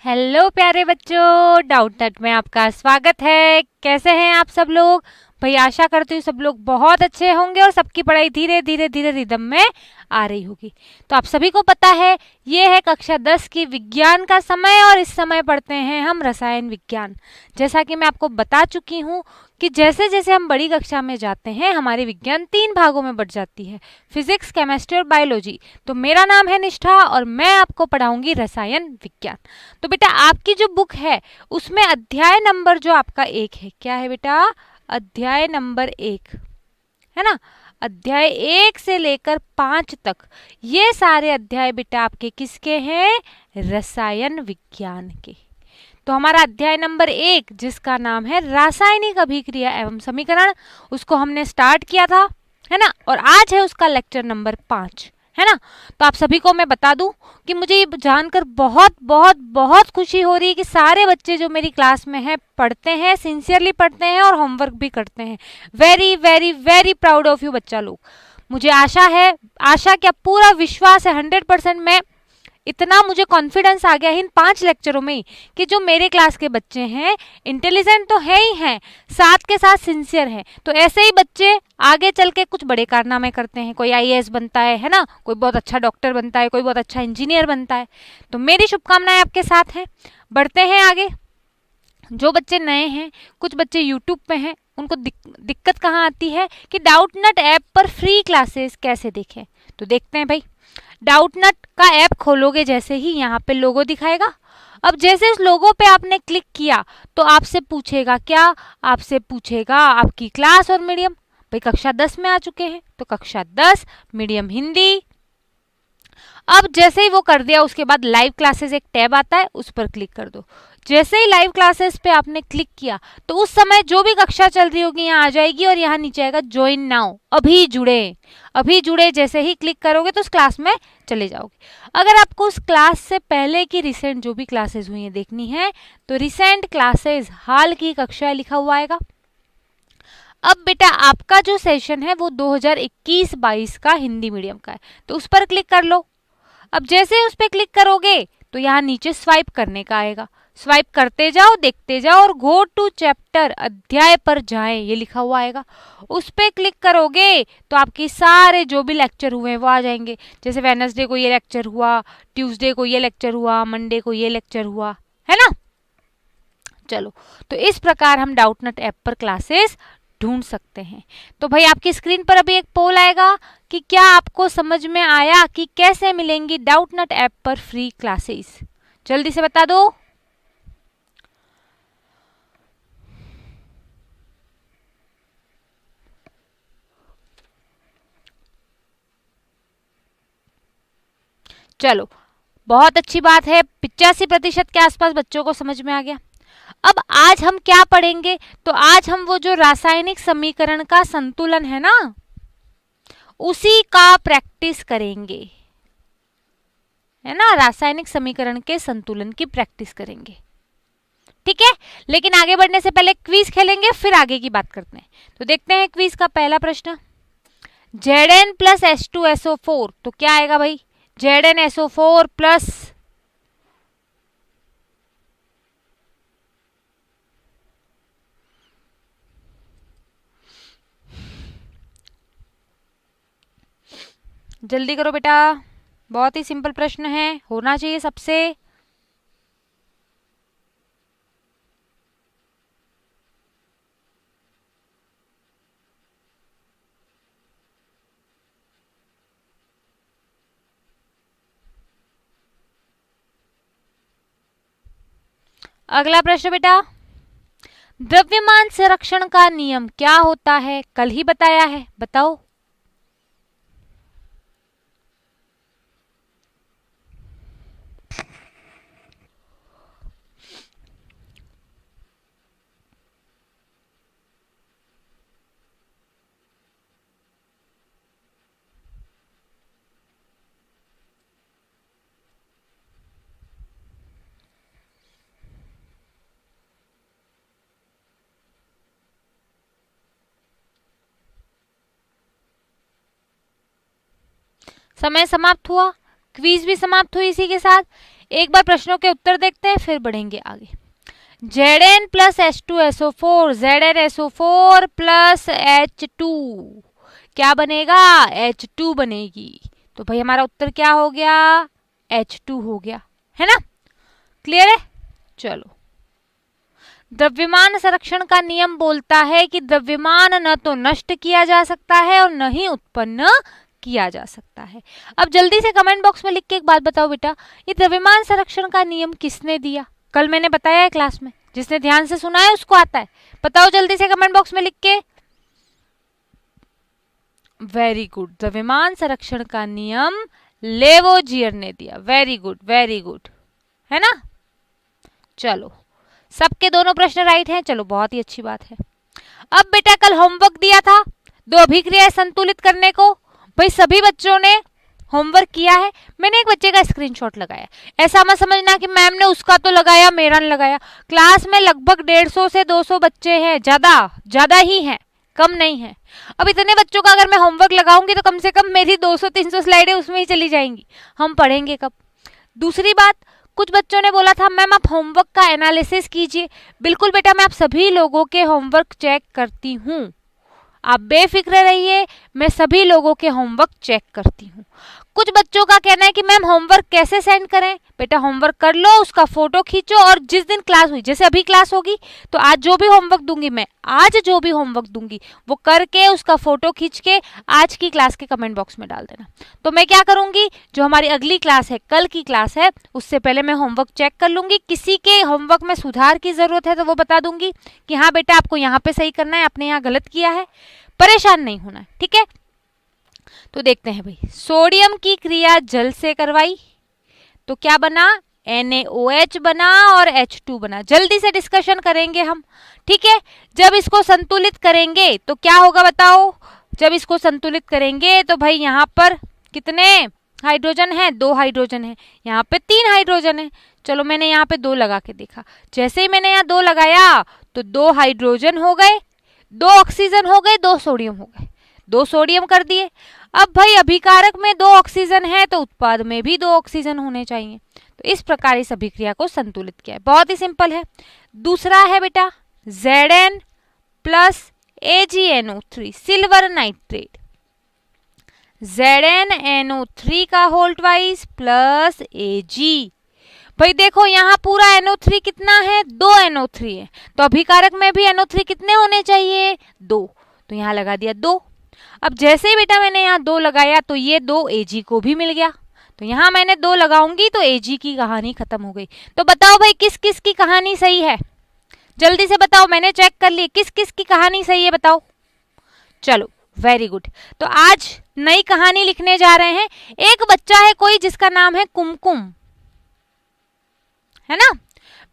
Hello प्यारे बच्चों, doubt नट में आपका स्वागत है। कैसे हैं आप सब लोग? भाई आशा करती हूँ सब लोग बहुत अच्छे होंगे और सबकी पढ़ाई धीरे धीरे धीरे रिदम में आ रही होगी। तो आप सभी को पता है ये है कक्षा 10 की विज्ञान का समय और इस समय पढ़ते हैं हम रसायन विज्ञान। जैसा कि मैं आपको बता चुकी हूँ कि जैसे जैसे हम बड़ी कक्षा में जाते हैं हमारी विज्ञान 3 भागों में बढ़ जाती है, फिजिक्स, केमिस्ट्री और बायोलॉजी। तो मेरा नाम है निष्ठा और मैं आपको पढ़ाऊंगी रसायन विज्ञान। तो बेटा आपकी जो बुक है उसमें अध्याय नंबर जो आपका 1 है, क्या है बेटा? अध्याय नंबर 1 है ना। अध्याय 1 से लेकर 5 तक ये सारे अध्याय बेटा आपके किसके हैं? रसायन विज्ञान के। तो हमारा अध्याय नंबर 1 जिसका नाम है रासायनिक अभिक्रिया एवं समीकरण, उसको हमने स्टार्ट किया था, है ना। और आज है उसका लेक्चर नंबर 5, है ना। तो आप सभी को मैं बता दूं कि मुझे ये जानकर बहुत बहुत बहुत खुशी हो रही है कि सारे बच्चे जो मेरी क्लास में हैं पढ़ते हैं, सिंसियरली पढ़ते हैं और होमवर्क भी करते हैं। Very very very proud of you बच्चा लोग। मुझे आशा क्या पूरा विश्वास है 100%। मैं इतना मुझे कॉन्फिडेंस आ गया है इन 5 लेक्चरों में कि जो मेरे क्लास के बच्चे हैं इंटेलिजेंट तो है ही हैं, साथ के साथ सिंसियर हैं। तो ऐसे ही बच्चे आगे चल के कुछ बड़े कारनामे करते हैं। कोई आईएएस बनता है ना, कोई बहुत अच्छा डॉक्टर बनता है, कोई बहुत अच्छा इंजीनियर बनता है। तो मेरी शुभकामनाएं आपके साथ हैं। बढ़ते हैं आगे। जो बच्चे नए हैं, कुछ बच्चे यूट्यूब पे हैं, उनको दिक्कत कहाँ आती है कि डाउटनट ऐप पर फ्री क्लासेस कैसे देखें। तो देखते हैं भाई। डाउटनट का ऐप खोलोगे जैसे ही यहाँ पे लोगो दिखाएगा। अब जैसे इस लोगो पे आपने क्लिक किया तो आपसे पूछेगा क्या? आपसे पूछेगा आपकी क्लास और मीडियम। भाई कक्षा 10 में आ चुके हैं तो कक्षा 10 मीडियम हिंदी। अब जैसे ही वो कर दिया उसके बाद लाइव क्लासेस एक टैब आता है, उस पर क्लिक कर दो। जैसे ही लाइव क्लासेस पे आपने क्लिक किया तो उस समय जो भी कक्षा चल रही होगी यहाँ आ जाएगी और यहाँ नीचे आएगा ज्वाइन नाउ, अभी जुड़े। अभी जुड़े जैसे ही क्लिक करोगे तो उस क्लास में चले जाओगे। अगर आपको उस क्लास से पहले की रिसेंट जो भी क्लासेस हुई हैं देखनी है तो रिसेंट क्लासेस हाल की कक्षाएं लिखा हुआ आएगा। अब बेटा आपका जो सेशन है वो 2021-22 का हिंदी मीडियम का है, तो उस पर क्लिक कर लो। अब जैसे उस पर क्लिक करोगे तो यहाँ नीचे स्वाइप करने का आएगा। स्वाइप करते जाओ, देखते जाओ और गो टू चैप्टर, अध्याय पर जाएं, ये लिखा हुआ आएगा। उस पर क्लिक करोगे तो आपके सारे जो भी लेक्चर हुए हैं वो आ जाएंगे। जैसे वेडनेसडे को ये लेक्चर हुआ, ट्यूसडे को ये लेक्चर हुआ, मंडे को ये लेक्चर हुआ, है ना। चलो, तो इस प्रकार हम डाउटनट ऐप पर क्लासेस ढूंढ सकते हैं। तो भाई आपकी स्क्रीन पर अभी एक पोल आएगा कि क्या आपको समझ में आया कि कैसे मिलेंगी डाउटनट ऐप पर फ्री क्लासेस? जल्दी से बता दो। चलो, बहुत अच्छी बात है, 85% के आसपास बच्चों को समझ में आ गया। अब आज हम क्या पढ़ेंगे? तो आज हम वो जो रासायनिक समीकरण का संतुलन है ना, उसी का प्रैक्टिस करेंगे, है ना। रासायनिक समीकरण के संतुलन की प्रैक्टिस करेंगे, ठीक है। लेकिन आगे बढ़ने से पहले क्विज खेलेंगे, फिर आगे की बात करते हैं। तो देखते हैं क्विज का पहला प्रश्न। Zn प्लस H2SO4, तो क्या आएगा भाई? ZnSO4 प्लस जल्दी करो बेटा, बहुत ही सिंपल प्रश्न है, होना चाहिए सबसे। अगला प्रश्न बेटा, द्रव्यमान संरक्षण का नियम क्या होता है? कल ही बताया है, बताओ। समय समाप्त हुआ, क्विज भी समाप्त हुई इसी के साथ। एक बार प्रश्नों के उत्तर देखते हैं फिर बढ़ेंगे आगे। Zn plus H2SO4, ZnSO4 plus H2 क्या बनेगा? H2 बनेगी। तो भाई हमारा उत्तर क्या हो गया? H2 हो गया, है ना? क्लियर है? चलो, द्रव्यमान संरक्षण का नियम बोलता है कि द्रव्यमान न तो नष्ट किया जा सकता है और न ही उत्पन्न किया जा सकता है। अब जल्दी से कमेंट बॉक्स में लिख के एक बात बताओ बेटा, ये द्रव्यमान संरक्षण का नियम किसने दिया? कल मैंने बताया है क्लास में, जिसने ध्यान से सुना है उसको आता है। बताओ जल्दी से कमेंट बॉक्स में लिख के। वेरी गुड, द्रव्यमान संरक्षण का नियम लेवोजियर ने दिया। वेरी गुड, वेरी गुड, है ना? चलो, सबके दोनों प्रश्न राइट हैं। चलो, बहुत ही अच्छी बात है। अब बेटा कल होमवर्क दिया था 2 अभिक्रियाएं संतुलित करने को। भाई सभी बच्चों ने होमवर्क किया है। मैंने एक बच्चे का स्क्रीनशॉट लगाया। ऐसा मत समझना कि मैम ने उसका तो लगाया मेरा नहीं लगाया। क्लास में लगभग 150 से 200 बच्चे हैं, ज्यादा ही हैं, कम नहीं है। अब इतने बच्चों का अगर मैं होमवर्क लगाऊंगी तो कम से कम मेरी 200-300 स्लाइडें उसमें ही चली जाएंगी। हम पढ़ेंगे कब? दूसरी बात, कुछ बच्चों ने बोला था मैम आप होमवर्क का एनालिसिस कीजिए। बिल्कुल बेटा, मैं आप सभी लोगों के होमवर्क चेक करती हूँ, आप बेफिक्र रहिए, मैं सभी लोगों के होमवर्क चेक करती हूँ। कुछ बच्चों का कहना है कि मैम होमवर्क कैसे सेंड करें? बेटा होमवर्क कर लो, उसका फोटो खींचो और जिस दिन क्लास हुई, जैसे अभी क्लास होगी तो आज जो भी होमवर्क दूंगी मैं, आज जो भी होमवर्क दूंगी वो करके उसका फोटो खींच के आज की क्लास के कमेंट बॉक्स में डाल देना। तो मैं क्या करूंगी, जो हमारी अगली क्लास है, कल की क्लास है, उससे पहले मैं होमवर्क चेक कर लूंगी। किसी के होमवर्क में सुधार की जरूरत है तो वो बता दूंगी कि हाँ बेटा आपको यहाँ पे सही करना है, आपने यहाँ गलत किया है। परेशान नहीं होना है, ठीक है? तो देखते हैं भाई, सोडियम की क्रिया जल से करवाई तो क्या बना? NaOH बना और H2 बना। जल्दी से डिस्कशन करेंगे हम, ठीक है? जब इसको संतुलित करेंगे तो क्या होगा बताओ? जब इसको संतुलित करेंगे तो भाई यहाँ पर कितने हाइड्रोजन हैं? 2 हाइड्रोजन हैं, यहाँ पे 3 हाइड्रोजन है। चलो मैंने यहाँ पे 2 लगा के देखा। जैसे ही मैंने यहाँ 2 लगाया तो 2 हाइड्रोजन हो गए, 2 ऑक्सीजन हो गए, 2 सोडियम हो गए, 2 सोडियम कर दिए। अब भाई अभिकारक में 2 ऑक्सीजन है तो उत्पाद में भी 2 ऑक्सीजन होने चाहिए। तो इस प्रकार इस अभिक्रिया को संतुलित किया है। बहुत ही सिंपल है। दूसरा है बेटा Zn plus AgNO3 silver nitrate, ZnNO3 का होल ट्वाइस प्लस Ag। भाई देखो यहाँ पूरा NO3 कितना है? 2 NO3 है, तो अभिकारक में भी NO3 कितने होने चाहिए? 2, तो यहाँ लगा दिया 2। अब जैसे ही बेटा मैंने यहाँ 2 लगाया तो ये 2 Ag को भी मिल गया, तो यहाँ मैंने 2 लगाऊंगी तो Ag की कहानी खत्म हो गई। तो बताओ भाई किस किस की कहानी सही है? जल्दी से बताओ, मैंने चेक कर ली, किस किस की कहानी सही है बताओ। चलो वेरी गुड। तो आज नई कहानी लिखने जा रहे हैं। एक बच्चा है कोई जिसका नाम है कुमकुम, है ना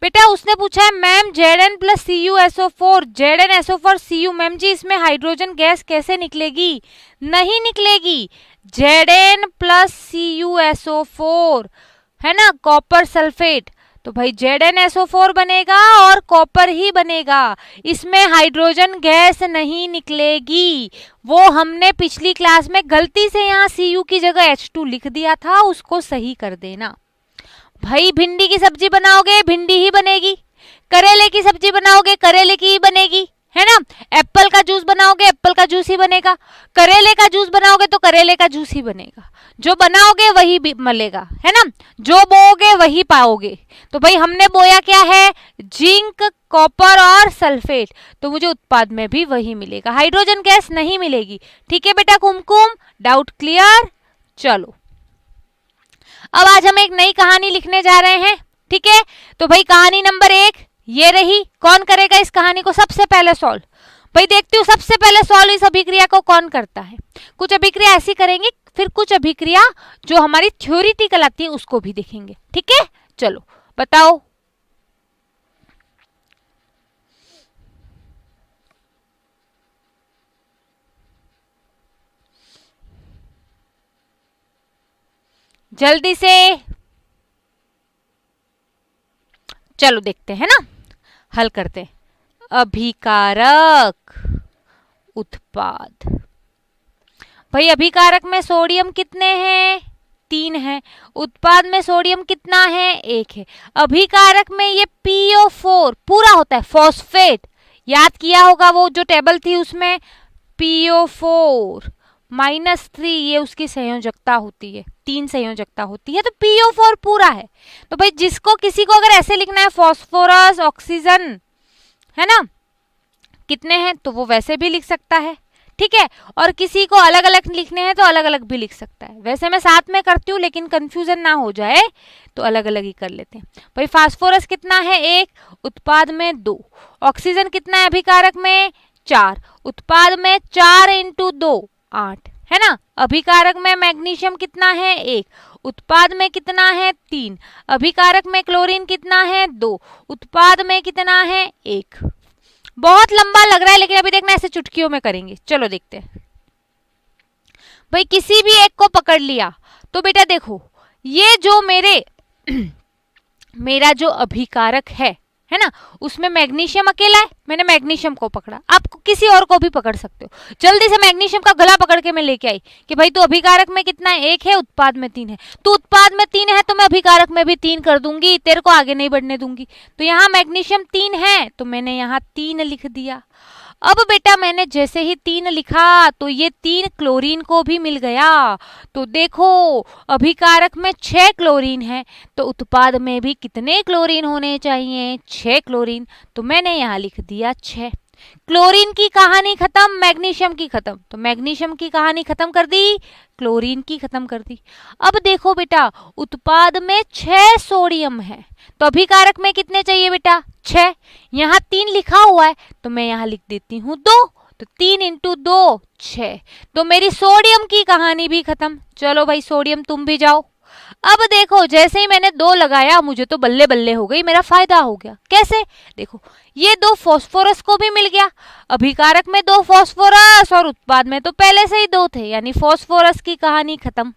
बेटा? उसने पूछा है ma'am Zn plus CuSO4, ZnSO4 Cu, ma'am ji इसमें हाइड्रोजन गैस कैसे निकलेगी? नहीं निकलेगी। Zn प्लस CuSO4 है ना, कॉपर सल्फेट, तो भाई ZnSO4 बनेगा और कॉपर ही बनेगा, इसमें हाइड्रोजन गैस नहीं निकलेगी। वो हमने पिछली क्लास में गलती से यहाँ Cu की जगह H2 लिख दिया था, उसको सही कर देना। भाई भिंडी की सब्जी बनाओगे भिंडी ही बनेगी, करेले की सब्जी बनाओगे करेले की ही बनेगी, है ना? एप्पल का जूस बनाओगे एप्पल का जूस ही बनेगा, करेले का जूस बनाओगे तो करेले का जूस ही बनेगा। जो बनाओगे वही मिलेगा, है ना? जो बोओगे वही पाओगे। तो भाई हमने बोया क्या है? जिंक, कॉपर और सल्फेट, तो मुझे उत्पाद में भी वही मिलेगा, हाइड्रोजन गैस नहीं मिलेगी। ठीक है बेटा कुमकुम, डाउट क्लियर? चलो अब आज हम एक नई कहानी लिखने जा रहे हैं, ठीक है? तो भाई कहानी नंबर 1 ये रही। कौन करेगा इस कहानी को सबसे पहले सॉल्व? भाई देखती हूँ सबसे पहले सॉल्व इस अभिक्रिया को कौन करता है। कुछ अभिक्रिया ऐसी करेंगे, फिर कुछ अभिक्रिया जो हमारी थ्योरिटिकल आती है उसको भी देखेंगे, ठीक है? चलो बताओ। जल्दी से चलो देखते हैं ना, हल करते हैं। अभिकारक उत्पाद, भाई अभिकारक में सोडियम कितने हैं? 3 है। उत्पाद में सोडियम कितना है? 1 है। अभिकारक में ये PO4 पूरा होता है, फॉस्फेट, याद किया होगा वो जो टेबल थी उसमें, PO4 -3 ये उसकी संयोजकता होती है, 3 संयोजकता होती है, तो PO4 पूरा है। तो भाई जिसको किसी को अगर ऐसे लिखना है फॉस्फोरस ऑक्सीजन, है ना, कितने हैं, तो वो वैसे भी लिख सकता है, ठीक है। और किसी को अलग अलग लिखने हैं तो अलग अलग भी लिख सकता है। वैसे मैं साथ में करती हूँ लेकिन कंफ्यूजन ना हो जाए तो अलग अलग ही कर लेते हैं। भाई फास्फोरस कितना है? 1, उत्पाद में 2। ऑक्सीजन कितना है अभिकारक में? 4, उत्पाद में 4 × 2 8, है ना। अभिकारक में मैग्नीशियम कितना है? 1, उत्पाद में कितना है? 3। अभिकारक में क्लोरीन कितना है? 2, उत्पाद में कितना है? 1। बहुत लंबा लग रहा है लेकिन अभी देखना ऐसे चुटकियों में करेंगे। चलो देखते हैं। भाई किसी भी एक को पकड़ लिया तो बेटा देखो, ये जो मेरा जो अभिकारक है ना, उसमें मैग्नीशियम अकेला है, मैंने मैग्नीशियम को पकड़ा। आप किसी और को भी पकड़ सकते हो। जल्दी से मैग्नीशियम का गला पकड़ के मैं लेके आई कि भाई तो अभिकारक में कितना है? 1 है, उत्पाद में 3 है। तो उत्पाद में 3 है तो मैं अभिकारक में भी 3 कर दूंगी, तेरे को आगे नहीं बढ़ने दूंगी। तो यहाँ मैग्नीशियम 3 है तो मैंने यहाँ 3 लिख दिया। अब बेटा मैंने जैसे ही 3 लिखा तो ये 3 क्लोरीन को भी मिल गया। तो देखो अभिकारक में 6 क्लोरीन है तो उत्पाद में भी कितने क्लोरीन होने चाहिए? 6 क्लोरीन। तो मैंने यहाँ लिख दिया 6। क्लोरीन की कहानी खत्म, मैग्नीशियम की खत्म। तो मैग्नीशियम की कहानी खत्म कर दी, क्लोरीन की खत्म कर दी। अब देखो बेटा उत्पाद में 6 सोडियम है तो अभिकारक में कितने चाहिए बेटा? 6। यहाँ 3 लिखा हुआ है तो मैं यहाँ लिख देती हूँ 2। तो 3 × 2 6। तो मेरी सोडियम की कहानी भी खत्म। चलो भाई सोडियम तुम भी जाओ। अब देखो जैसे ही मैंने 2 लगाया मुझे तो बल्ले बल्ले हो गई, मेरा फायदा हो गया। कैसे? देखो ये 2 फॉस्फोरस को भी मिल गया। अभिकारक में 2 फॉस्फोरस और उत्पाद में तो पहले से ही 2 थे, यानी फॉस्फोरस की कहानी खत्म।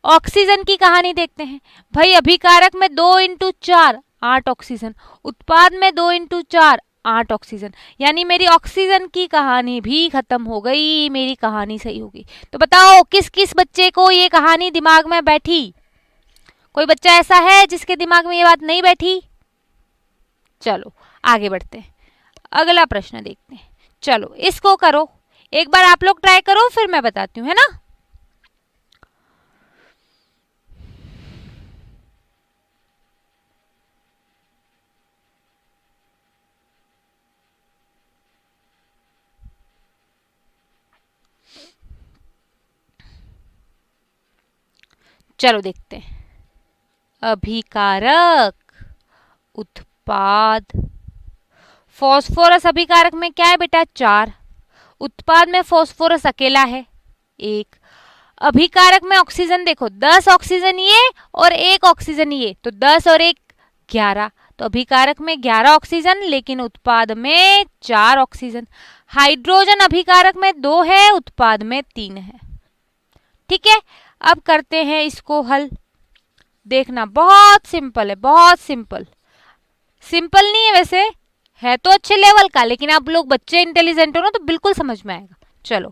ऑक्सीजन की कहानी देखते हैं। भाई अभिकारक में 2 × 4 8 ऑक्सीजन, उत्पाद में 2 × 4 8 ऑक्सीजन, यानी मेरी ऑक्सीजन की कहानी भी खत्म हो गई, मेरी कहानी सही होगी। तो बताओ किस किस बच्चे को ये कहानी दिमाग में बैठी? कोई बच्चा ऐसा है जिसके दिमाग में ये बात नहीं बैठी? चलो आगे बढ़ते हैं, अगला प्रश्न देखते हैं। चलो इसको करो, एक बार आप लोग ट्राई करो फिर मैं बताती हूँ, है ना। चलो देखते हैं। अभिकारक, उत्पाद, फॉस्फोरस अभिकारक में क्या है बेटा? 4। उत्पाद में फॉस्फोरस अकेला है 1। अभिकारक में ऑक्सीजन देखो 10 ऑक्सीजन ये और 1 ऑक्सीजन ये, तो 10 और 1 11। तो अभिकारक में 11 ऑक्सीजन लेकिन उत्पाद में 4 ऑक्सीजन। हाइड्रोजन अभिकारक में 2 है, उत्पाद में 3 है। ठीक है, अब करते हैं इसको हल। देखना बहुत सिंपल है, बहुत सिंपल। सिंपल नहीं है वैसे, है तो अच्छे लेवल का, लेकिन आप लोग बच्चे इंटेलिजेंट हो ना तो बिल्कुल समझ में आएगा। चलो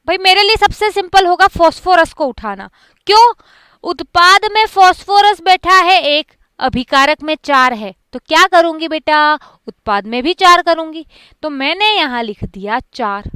भाई मेरे लिए सबसे सिंपल होगा फॉस्फोरस को उठाना। क्यों? उत्पाद में फॉस्फोरस बैठा है 1, अभिकारक में 4 है, तो क्या करूंगी बेटा? उत्पाद में भी 4 करूंगी। तो मैंने यहां लिख दिया 4।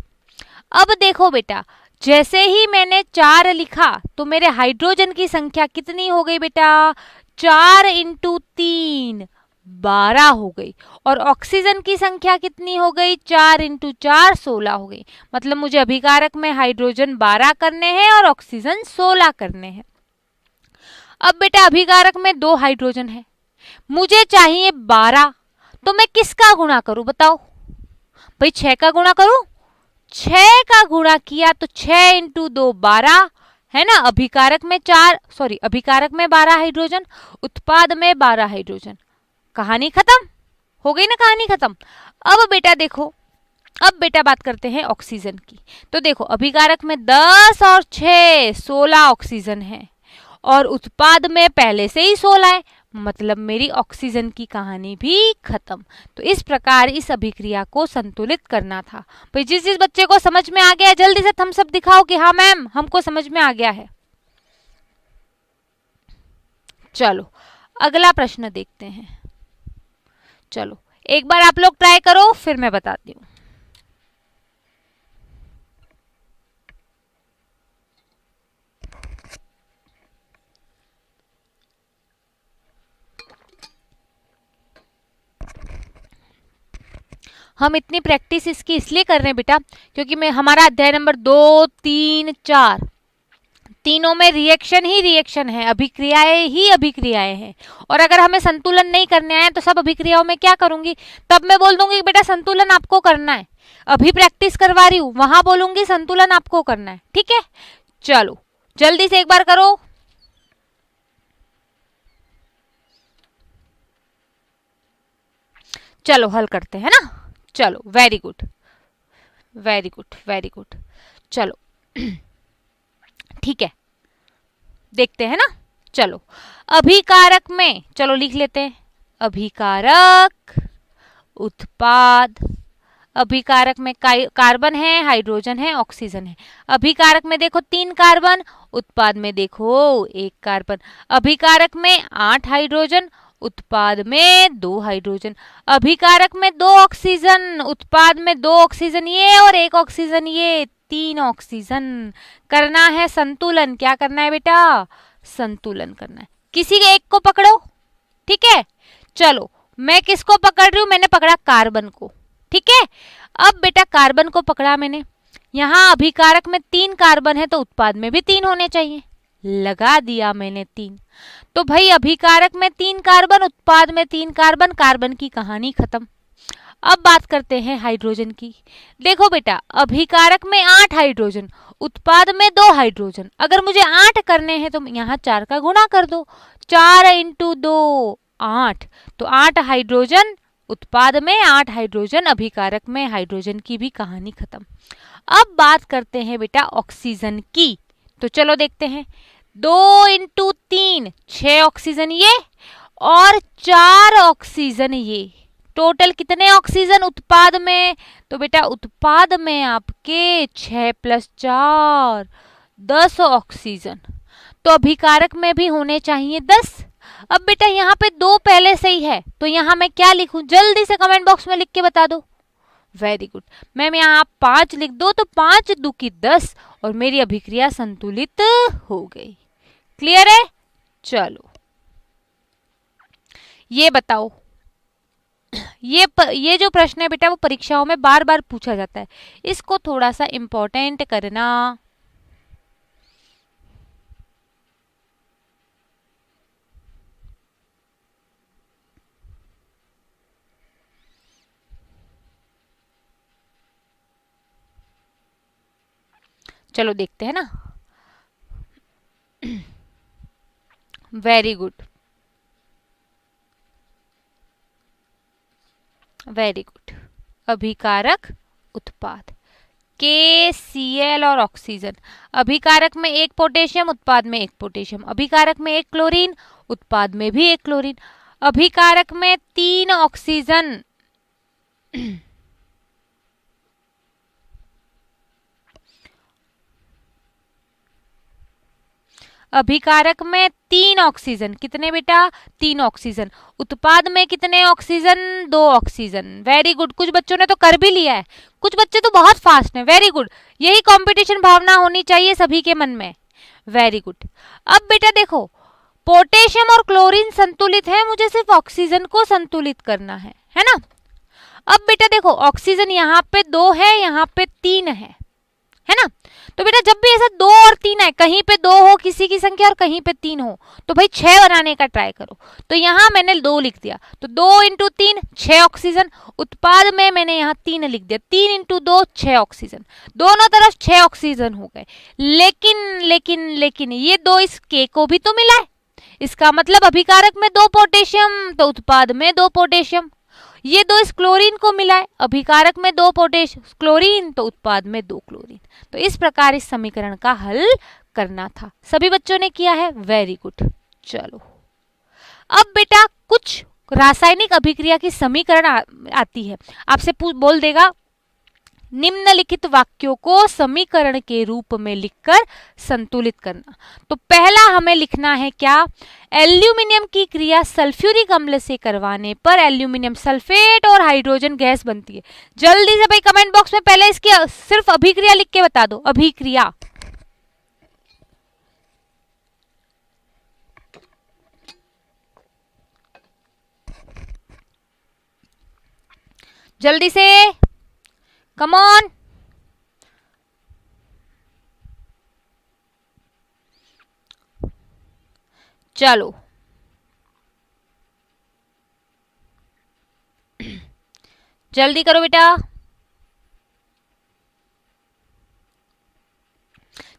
अब देखो बेटा जैसे ही मैंने 4 लिखा तो मेरे हाइड्रोजन की संख्या कितनी हो गई बेटा? 4 × 3 12 हो गई। और ऑक्सीजन की संख्या कितनी हो गई? 4 × 4 16 हो गई। मतलब मुझे अभिकारक में हाइड्रोजन 12 करने हैं और ऑक्सीजन 16 करने हैं। अब बेटा अभिकारक में 2 हाइड्रोजन है, मुझे चाहिए 12, तो मैं किसका गुणा करूं बताओ? भाई 6 का गुणा करूं। 6 का गुणा किया तो 6 × 2 12 है ना। अभिकारक में 12 हाइड्रोजन, उत्पाद में 12 हाइड्रोजन। कहानी खत्म हो गई ना, कहानी खत्म। अब बेटा देखो, अब बेटा बात करते हैं ऑक्सीजन की। तो देखो अभिकारक में 10 और 6 16 ऑक्सीजन है और उत्पाद में पहले से ही 16 है, मतलब मेरी ऑक्सीजन की कहानी भी खत्म। तो इस प्रकार इस अभिक्रिया को संतुलित करना था। भाई जिस जिस बच्चे को समझ में आ गया जल्दी से थम्स अप दिखाओ कि हाँ मैम हमको समझ में आ गया है। चलो अगला प्रश्न देखते हैं। चलो एक बार आप लोग ट्राई करो, फिर मैं बताती हूँ। हम इतनी प्रैक्टिस इसकी इसलिए कर रहे हैं बेटा, क्योंकि मैं हमारा अध्याय नंबर 2, 3, 4 तीनों में रिएक्शन ही रिएक्शन है, अभिक्रियाएं ही अभिक्रियाएं हैं। और अगर हमें संतुलन नहीं करने आए तो सब अभिक्रियाओं में क्या करूंगी, तब मैं बोल दूंगी बेटा संतुलन आपको करना है। अभी प्रैक्टिस करवा रही हूं, वहां बोलूंगी संतुलन आपको करना है। ठीक है, चलो जल्दी से एक बार करो। चलो हल करते हैं ना। चलो very good very good very good. चलो ठीक है, देखते हैं ना। चलो अभिकारक में, चलो लिख लेते हैं, अभिकारक उत्पाद। अभिकारक में कार्बन है, हाइड्रोजन है, ऑक्सीजन है। अभिकारक में देखो 3 कार्बन, उत्पाद में देखो 1 कार्बन। अभिकारक में 8 हाइड्रोजन, उत्पाद में 2 हाइड्रोजन। अभिकारक में 2 ऑक्सीजन, उत्पाद में 2 ऑक्सीजन ये और 1 ऑक्सीजन ये, 3 ऑक्सीजन। करना है संतुलन। क्या करना है बेटा, संतुलन करना है। किसी एक को पकड़ो, ठीक है। चलो मैं किसको पकड़ रही हूं, मैंने पकड़ा कार्बन को, ठीक है। अब बेटा कार्बन को पकड़ा मैंने, यहां अभिकारक में 3 कार्बन है तो उत्पाद में भी 3 होने चाहिए, लगा दिया मैंने 3। तो भाई अभिकारक में 3 कार्बन, उत्पाद में 3 कार्बन, कार्बन की कहानी खत्म। अब बात करते हैं हाइड्रोजन की। देखो बेटा अभिकारक में 8 हाइड्रोजन, उत्पाद में 2 हाइड्रोजन। अगर मुझे 8 करने हैं तो यहाँ 4 का गुणा कर दो, 4 × 2 8, तो 8 हाइड्रोजन उत्पाद में, 8 हाइड्रोजन अभिकारक में, हाइड्रोजन की भी कहानी खत्म। अब बात करते हैं बेटा ऑक्सीजन की। तो चलो देखते हैं, 2 × 3 6 ऑक्सीजन ये और 4 ऑक्सीजन ये। टोटल कितने ऑक्सीजन उत्पाद में, तो बेटा उत्पाद में आपके 6 + 4 10 ऑक्सीजन। तो अभिकारक में भी होने चाहिए 10। अब बेटा यहाँ पे 2 पहले से ही है, तो यहाँ मैं क्या लिखूं, जल्दी से कमेंट बॉक्स में लिख के बता दो। वेरी गुड मैम, यहाँ 5 लिख दो, तो 5 × 2 = 10 और मेरी अभिक्रिया संतुलित हो गई। क्लियर है। चलो ये बताओ, ये जो प्रश्न है बेटा वो परीक्षाओं में बार बार पूछा जाता है, इसको थोड़ा सा इंपॉर्टेंट करना। चलो देखते हैं ना। Very good very good. अभिकारक उत्पाद KCl और ऑक्सीजन। अभिकारक में 1 पोटेशियम, उत्पाद में 1 पोटेशियम। अभिकारक में 1 क्लोरीन, उत्पाद में भी 1 क्लोरीन। अभिकारक में 3 ऑक्सीजन, अभिकारक में 3 ऑक्सीजन। कितने बेटा, 3 ऑक्सीजन। उत्पाद में कितने ऑक्सीजन, 2 ऑक्सीजन। वेरी गुड, कुछ बच्चों ने तो कर भी लिया है, कुछ बच्चे तो बहुत फास्ट हैं। वेरी गुड, यही कंपटीशन भावना होनी चाहिए सभी के मन में। Very good. अब बेटा देखो पोटेशियम और क्लोरीन संतुलित है, मुझे सिर्फ ऑक्सीजन को संतुलित करना है ना। अब बेटा देखो ऑक्सीजन यहाँ पे 2 है, यहाँ पे 3 है ना। तो बेटा जब भी ऐसा 2 और 3 है, कहीं पे 2 हो किसी की संख्या और कहीं पे 3 हो, तो भाई 6 बनाने का ट्राई करो। तो यहाँ मैंने 2 लिख दिया, तो 2 × 3 6 ऑक्सीजन। उत्पाद में मैंने यहाँ 3 लिख दिया, 3 × 2 6 ऑक्सीजन। दोनों तरफ 6 ऑक्सीजन हो गए। लेकिन लेकिन लेकिन ये 2 इस K को भी तो मिला है, इसका मतलब अभिकारक में 2 पोटेशियम तो उत्पाद में 2 पोटेशियम। ये 2 इस क्लोरीन को मिला है, अभिकारक में 2 पोटेशियम क्लोरीन तो उत्पाद में 2 क्लोरीन। तो इस प्रकार इस समीकरण का हल करना था। सभी बच्चों ने किया है, वेरी गुड। चलो अब बेटा कुछ रासायनिक अभिक्रिया की समीकरण आती है, आपसे बोल देगा निम्नलिखित वाक्यों को समीकरण के रूप में लिखकर संतुलित करना। तो पहला हमें लिखना है क्या, एल्यूमिनियम की क्रिया सल्फ्यूरिक अम्ल से करवाने पर एल्यूमिनियम सल्फेट और हाइड्रोजन गैस बनती है। जल्दी से भाई कमेंट बॉक्स में पहले इसकी सिर्फ अभिक्रिया लिख के बता दो, अभिक्रिया। जल्दी से, कम ऑन। चलो जल्दी करो बेटा।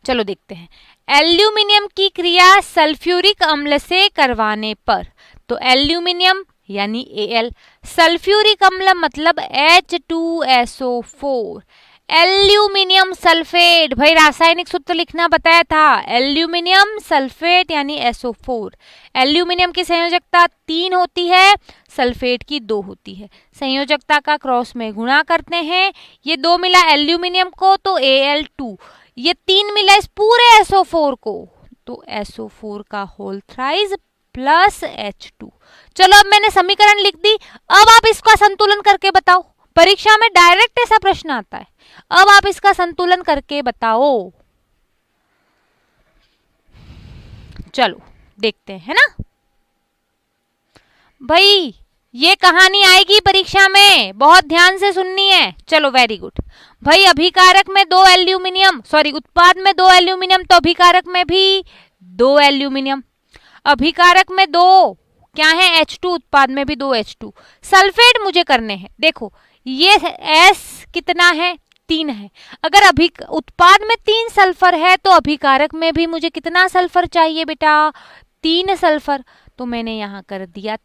चलो देखते हैं, एल्यूमिनियम की क्रिया सल्फ्यूरिक अम्ल से करवाने पर, तो एल्यूमिनियम यानी Al, सल्फ्यूरिक अम्ल मतलब H2SO4, एल्यूमिनियम सल्फेट, भाई रासायनिक सूत्र लिखना बताया था, एल्यूमिनियम सल्फेट यानी SO4। एल्यूमिनियम की संयोजकता 3 होती है, सल्फेट की 2 होती है। संयोजकता का क्रॉस में गुणा करते हैं, ये 2 मिला एल्यूमिनियम को तो Al2, ये 3 मिला इस पूरे SO4 को तो SO4 का होल थ्राइस प्लस H2। चलो अब मैंने समीकरण लिख दी, अब आप इसका संतुलन करके बताओ। परीक्षा में डायरेक्ट ऐसा प्रश्न आता है, अब आप इसका संतुलन करके बताओ। चलो देखते हैं ना भाई, ये कहानी आएगी परीक्षा में, बहुत ध्यान से सुननी है। चलो वेरी गुड भाई, अभिकारक में 2 एल्यूमिनियम, सॉरी उत्पाद में 2 एल्यूमिनियम तो अभिकारक में भी 2 एल्यूमिनियम। अभिकारक में 2 क्या है H2, उत्पाद में भी 2 H2। सल्फेट मुझे करने हैं, देखो ये S कितना है 3 है, अगर उत्पाद में 3 सल्फर है तो अभिकारक में भी मुझे कितना सल्फर चाहिए बेटा, 3 सल्फर। तो मैंने यहां कर दिया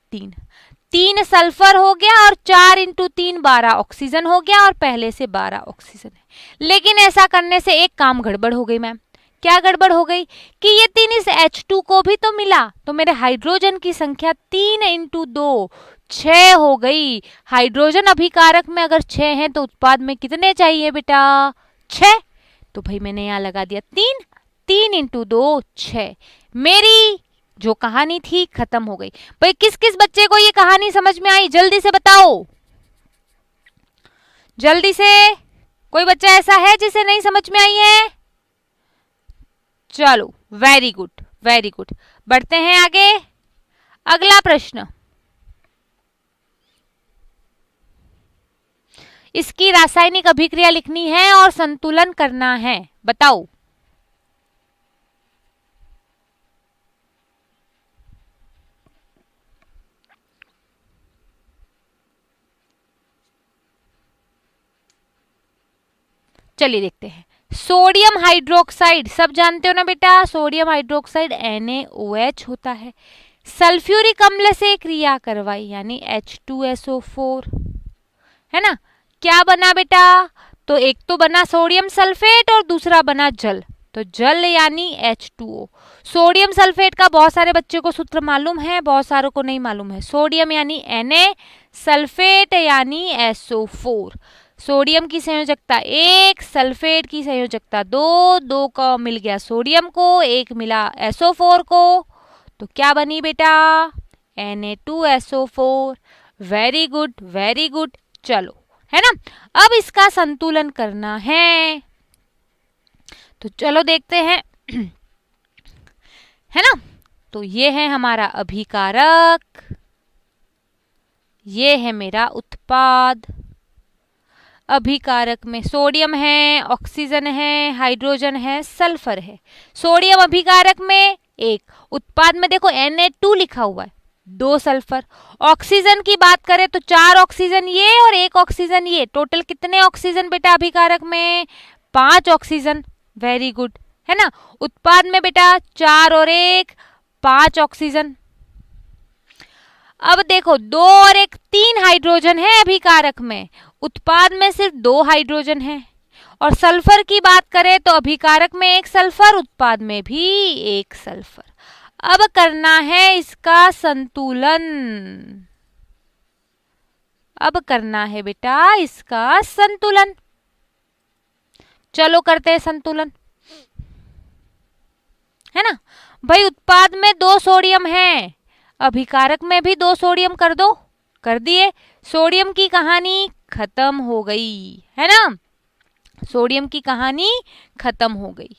3 सल्फर हो गया और 4 इंटू 3 12 ऑक्सीजन हो गया और पहले से 12 ऑक्सीजन है। लेकिन ऐसा करने से एक काम गड़बड़ हो गई मैम, क्या गड़बड़ हो गई कि ये 3 इस H2 को भी तो मिला, तो मेरे हाइड्रोजन की संख्या 3 इंटू 2 6 हो गई। हाइड्रोजन अभिकारक में अगर 6 है तो उत्पाद में कितने चाहिए बेटा, 6। तो भाई मैंने यहाँ लगा दिया 3 इंटू 2 6। मेरी जो कहानी थी खत्म हो गई। भाई किस किस बच्चे को ये कहानी समझ में आई, जल्दी से बताओ, जल्दी से। कोई बच्चा ऐसा है जिसे नहीं समझ में आई है? चलो वेरी गुड वेरी गुड, बढ़ते हैं आगे। अगला प्रश्न, इसकी रासायनिक अभिक्रिया लिखनी है और संतुलन करना है, बताओ। चलिए देखते हैं, सोडियम हाइड्रोक्साइड सब जानते हो ना बेटा, सोडियम हाइड्रोक्साइड NaOH होता है। सल्फ्यूरिक अम्ल से क्रिया करवाई यानी H2SO4, है ना। क्या बना बेटा, तो एक तो बना सोडियम सल्फेट और दूसरा बना जल, तो जल यानी H2O। सोडियम सल्फेट का बहुत सारे बच्चों को सूत्र मालूम है, बहुत सारों को नहीं मालूम है। सोडियम यानी Na, सल्फेट यानी SO4। सोडियम की संयोजकता 1, सल्फेट की संयोजकता 2 का मिल गया सोडियम को, 1 मिला SO4 को, तो क्या बनी बेटा, Na2SO4। Very good very good. चलो है ना, अब इसका संतुलन करना है, तो चलो देखते हैं है ना। तो ये है हमारा अभिकारक, ये है मेरा उत्पाद। अभिकारक में सोडियम है, ऑक्सीजन है, हाइड्रोजन है, सल्फर है। सोडियम अभिकारक में 1, उत्पाद में देखो Na2 लिखा हुआ है, 2 सल्फर। ऑक्सीजन की बात करें तो 4 ऑक्सीजन ये और 1 ऑक्सीजन ये, टोटल कितने ऑक्सीजन बेटा अभिकारक में, 5 ऑक्सीजन। वेरी गुड, है ना। उत्पाद में बेटा 4 और 1 5 ऑक्सीजन। अब देखो 2 और 1 3 हाइड्रोजन है अभिकारक में, उत्पाद में सिर्फ 2 हाइड्रोजन है। और सल्फर की बात करें तो अभिकारक में 1 सल्फर, उत्पाद में भी 1 सल्फर। अब करना है इसका संतुलन, अब करना है बेटा इसका संतुलन। चलो करते हैं संतुलन, है ना भाई। उत्पाद में 2 सोडियम है, अभिकारक में भी 2 सोडियम कर दो, कर दिए। सोडियम की कहानी खत्म हो गई, है ना, सोडियम की कहानी खत्म हो गई।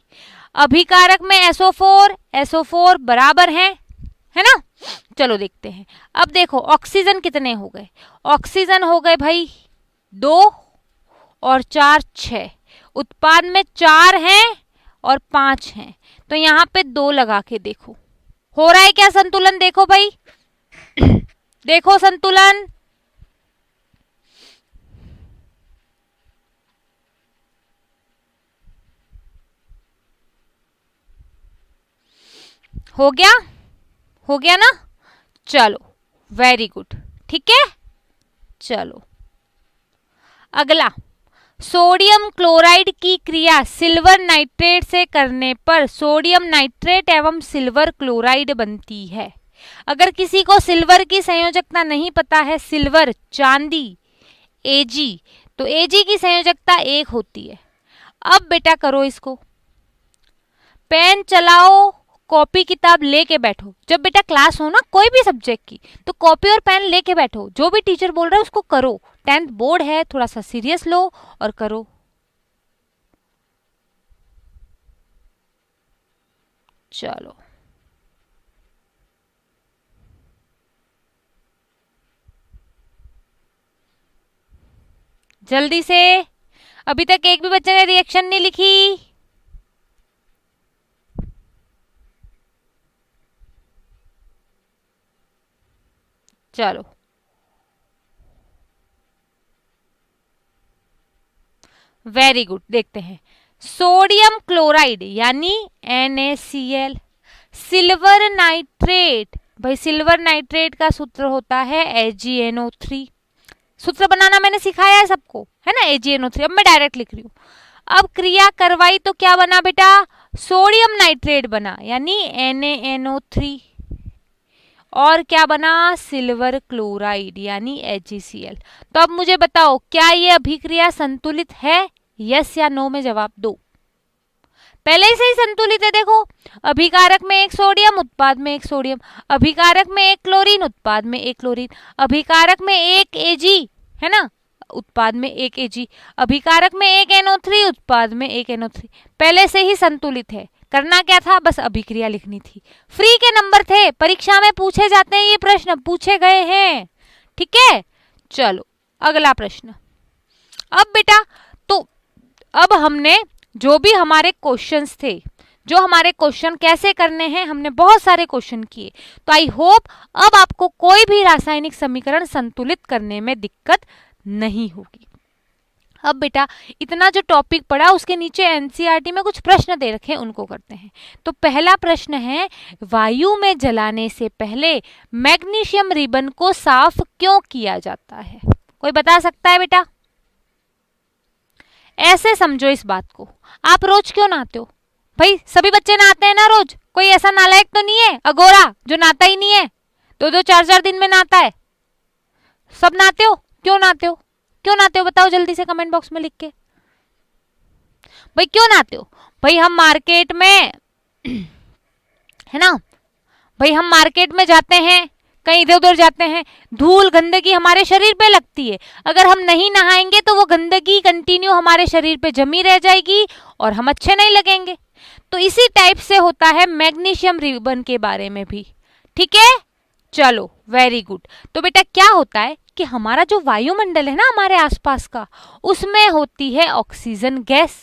अभिकारक में SO4 बराबर है ना। चलो देखते हैं। अब देखो ऑक्सीजन कितने हो गए, ऑक्सीजन हो गए भाई 2 और 4 6। उत्पाद में 4 हैं और 5 हैं, तो यहाँ पे 2 लगा के देखो हो रहा है क्या संतुलन। देखो भाई देखो संतुलन, हो गया ना। चलो वेरी गुड, ठीक है। चलो अगला, सोडियम क्लोराइड की क्रिया सिल्वर नाइट्रेट से करने पर सोडियम नाइट्रेट एवं सिल्वर क्लोराइड बनती है। अगर किसी को सिल्वर की संयोजकता नहीं पता है, सिल्वर चांदी Ag, तो Ag की संयोजकता 1 होती है। अब बेटा करो इसको, पेन चलाओ, कॉपी किताब लेके बैठो। जब बेटा क्लास हो ना कोई भी सब्जेक्ट की, तो कॉपी और पेन लेके बैठो, जो भी टीचर बोल रहा है उसको करो। 10th बोर्ड है, थोड़ा सा सीरियस लो और करो। चलो जल्दी से, अभी तक एक भी बच्चे ने रिएक्शन नहीं लिखी। चलो वेरी गुड, देखते हैं। सोडियम क्लोराइड यानी NaCl, सिल्वर नाइट्रेट, भाई सिल्वर नाइट्रेट का सूत्र होता है AgNO3। सूत्र बनाना मैंने सिखाया है सबको, है ना, AgNO3। अब मैं डायरेक्ट लिख रही हूँ। अब क्रिया करवाई तो क्या बना बेटा, सोडियम नाइट्रेट बना यानी NaNO3, और क्या बना, सिल्वर क्लोराइड यानी AgCl। तो अब मुझे बताओ क्या ये अभिक्रिया संतुलित है, यस या नो में जवाब दो। पहले से ही संतुलित है, देखो अभिकारक में 1 सोडियम, उत्पाद में 1 सोडियम, अभिकारक में 1 क्लोरीन, उत्पाद में 1 क्लोरीन, अभिकारक में 1 Ag, है ना, उत्पाद में 1 Ag, अभिकारक में 1 NO3, उत्पाद में 1 NO3। पहले से ही संतुलित है। करना क्या था, बस अभिक्रिया लिखनी थी। फ्री के नंबर थे, परीक्षा में पूछे जाते हैं, ये प्रश्न पूछे गए हैं, ठीक है। चलो अगला प्रश्न। अब बेटा तो अब हमने जो भी हमारे क्वेश्चंस थे, जो हमारे क्वेश्चन कैसे करने हैं, हमने बहुत सारे क्वेश्चन किए। तो आई होप अब आपको कोई भी रासायनिक समीकरण संतुलित करने में दिक्कत नहीं होगी। अब बेटा इतना जो टॉपिक पढ़ा उसके नीचे एनसीईआरटी में कुछ प्रश्न दे रखे हैं, उनको करते हैं। तो पहला प्रश्न है, वायु में जलाने से पहले मैग्नीशियम रिबन को साफ क्यों किया जाता है? कोई बता सकता है बेटा? ऐसे समझो इस बात को, आप रोज क्यों नहाते हो? भाई सभी बच्चे नहाते हैं ना रोज, कोई ऐसा नालायक तो नहीं है अगोरा जो नहाता ही नहीं है, 2-2 4-4 दिन में नहाता है। सब नहाते हो, क्यों नहाते हो? क्यों नहाते हो बताओ जल्दी से कमेंट बॉक्स में लिख के। भाई क्यों नहाते हो? भाई हम मार्केट में है ना, भाई हम मार्केट में जाते हैं, कहीं इधर उधर जाते हैं, धूल गंदगी हमारे शरीर पे लगती है। अगर हम नहीं नहाएंगे तो वो गंदगी कंटिन्यू हमारे शरीर पे जमी रह जाएगी और हम अच्छे नहीं लगेंगे। तो इसी टाइप से होता है मैग्नीशियम रिबन के बारे में भी, ठीक है। चलो वेरी गुड। तो बेटा क्या होता है कि हमारा जो वायुमंडल है ना हमारे आसपास का, उसमें होती है ऑक्सीजन गैस,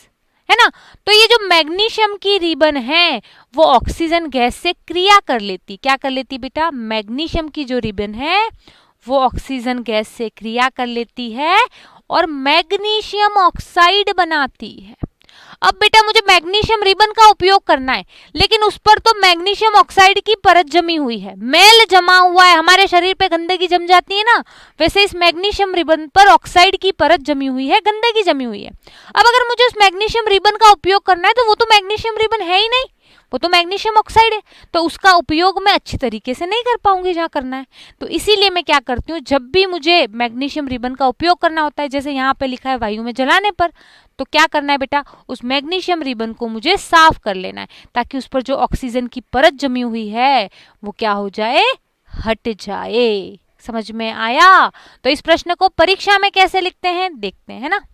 है ना। तो ये जो मैग्नीशियम की रिबन है वो ऑक्सीजन गैस से क्रिया कर लेती। क्या कर लेती बेटा? मैग्नीशियम की जो रिबन है वो ऑक्सीजन गैस से क्रिया कर लेती है और मैग्नीशियम ऑक्साइड बनाती है। अब बेटा मुझे मैग्नीशियम रिबन का उपयोग करना है, लेकिन उस पर तो मैग्नीशियम ऑक्साइड की परत जमी हुई है, मेल जमा हुआ है। हमारे शरीर पे गंदगी जम जाती है ना, वैसे इस मैग्नीशियम रिबन पर ऑक्साइड की परत जमी हुई है, गंदगी जमी हुई है। अब अगर मुझे उस मैग्नीशियम रिबन का उपयोग करना है तो वो तो मैग्नीशियम रिबन है ही नहीं, वो तो मैग्नीशियम ऑक्साइड है, तो उसका उपयोग मैं अच्छी तरीके से नहीं कर पाऊंगी जहाँ करना है। तो इसीलिए मैं क्या करती हूँ, जब भी मुझे मैग्नीशियम रिबन का उपयोग करना होता है, जैसे यहाँ पे लिखा है वायु में जलाने पर, तो क्या करना है बेटा, उस मैग्नीशियम रिबन को मुझे साफ कर लेना है, ताकि उस पर जो ऑक्सीजन की परत जमी हुई है वो क्या हो जाए, हट जाए। समझ में आया? तो इस प्रश्न को परीक्षा में कैसे लिखते हैं देखते हैं ना।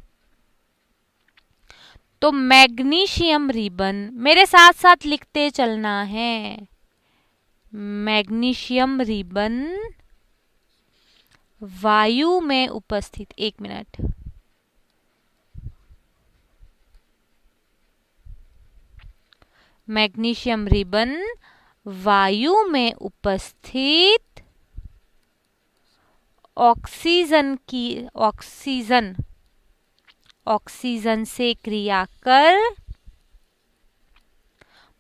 तो मैग्नीशियम रिबन, मेरे साथ साथ लिखते चलना है, मैग्नीशियम रिबन वायु में उपस्थित, एक मिनट, मैग्नीशियम रिबन वायु में उपस्थित ऑक्सीजन से क्रिया कर,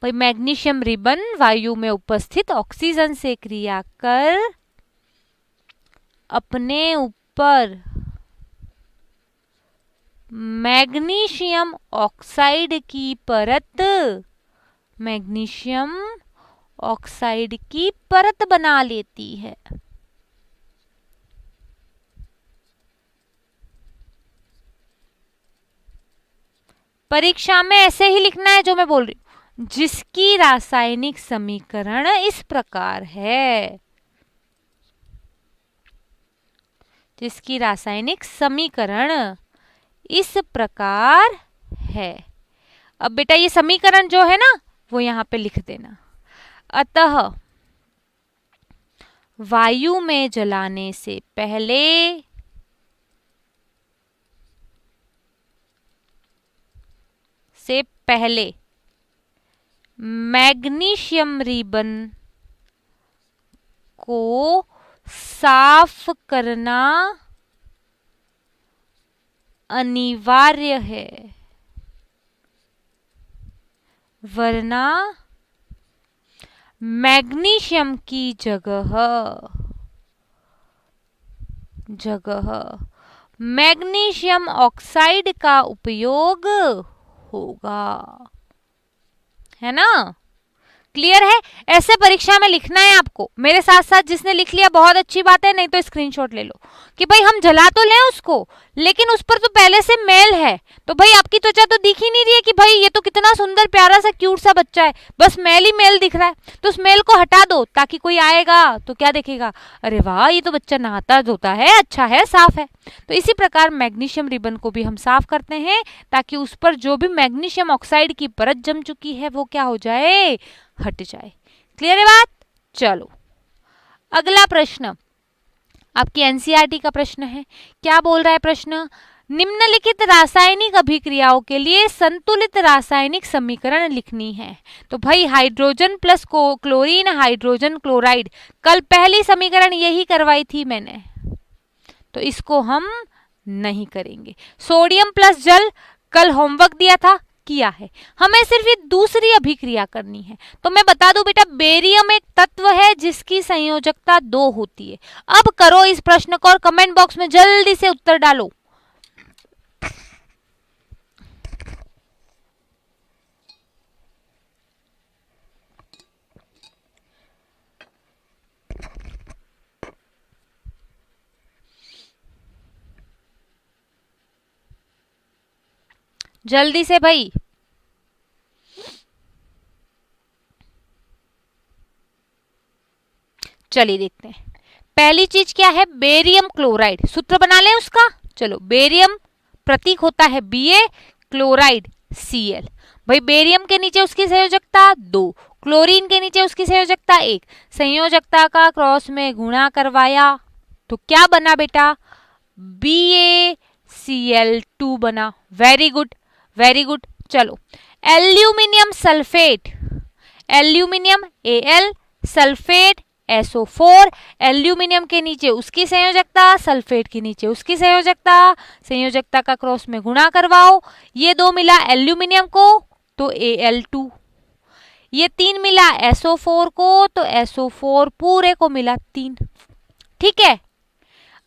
भाई मैग्नीशियम रिबन वायु में उपस्थित ऑक्सीजन से क्रिया कर अपने ऊपर मैग्नीशियम ऑक्साइड की परत, मैग्नीशियम ऑक्साइड की परत बना लेती है। परीक्षा में ऐसे ही लिखना है जो मैं बोल रही हूं, जिसकी रासायनिक समीकरण इस प्रकार है, जिसकी रासायनिक समीकरण इस प्रकार है। अब बेटा ये समीकरण जो है ना वो यहां पे लिख देना। अतः वायु में जलाने से पहले मैग्नीशियम रिबन को साफ करना अनिवार्य है, वरना मैग्नीशियम की जगह मैग्नीशियम ऑक्साइड का उपयोग होगा, है ना? क्लियर है? ऐसे परीक्षा में लिखना है आपको। मेरे साथ साथ जिसने लिख लिया बहुत अच्छी बात है, नहीं तो स्क्रीनशॉट ले लो कि भाई हम जला तो लें उसको, लेकिन उस पर तो पहले से मैल है, तो भाई आपकी त्वचा तो दिख ही नहीं रही है कि भाई ये तो कितना सुंदर प्यारा सा क्यूट सा बच्चा है, बस मैल ही मैल दिख रहा है। तो उस मैल को हटा दो, ताकि कोई आएगा तो क्या देखेगा, अरे वाह ये तो बच्चा नहाता धोता है, अच्छा है, साफ है। तो इसी प्रकार मैग्नीशियम रिबन को भी हम साफ करते हैं, ताकि उस पर जो भी मैग्नीशियम ऑक्साइड की परत जम चुकी है वो क्या हो जाए, हट जाए। क्लियर है बात? चलो अगला प्रश्न आपकी एनसीईआरटी का प्रश्न है। क्या बोल रहा है प्रश्न, निम्नलिखित रासायनिक अभिक्रियाओं के लिए संतुलित रासायनिक समीकरण लिखनी है। तो भाई hydrogen plus chlorine hydrogen chloride, कल पहली समीकरण यही करवाई थी मैंने, तो इसको हम नहीं करेंगे। सोडियम प्लस जल, कल होमवर्क दिया था, किया है, हमें सिर्फ ये दूसरी अभिक्रिया करनी है। तो मैं बता दूं बेटा, बेरियम एक तत्व है जिसकी संयोजकता 2 होती है। अब करो इस प्रश्न को और कमेंट बॉक्स में जल्दी से उत्तर डालो। जल्दी से भाई, चलिए देखते हैं। पहली चीज क्या है, बेरियम क्लोराइड, सूत्र बना लें उसका। चलो, बेरियम प्रतीक होता है Ba, क्लोराइड Cl। भाई बेरियम के नीचे उसकी संयोजकता 2, क्लोरीन के नीचे उसकी संयोजकता 1, संयोजकता का क्रॉस में गुणा करवाया तो क्या बना बेटा, BaCl2 बना। Very good, very good. चलो, aluminium sulphate, aluminium Al, sulphate SO4, aluminium के नीचे उसकी संयोजकता, सल्फेट के नीचे उसकी संयोजकता, संयोजकता का क्रॉस में गुणा करवाओ, ये 2 मिला एल्यूमिनियम को तो Al2, ये 3 मिला SO4 को तो SO4 पूरे को मिला 3। ठीक है,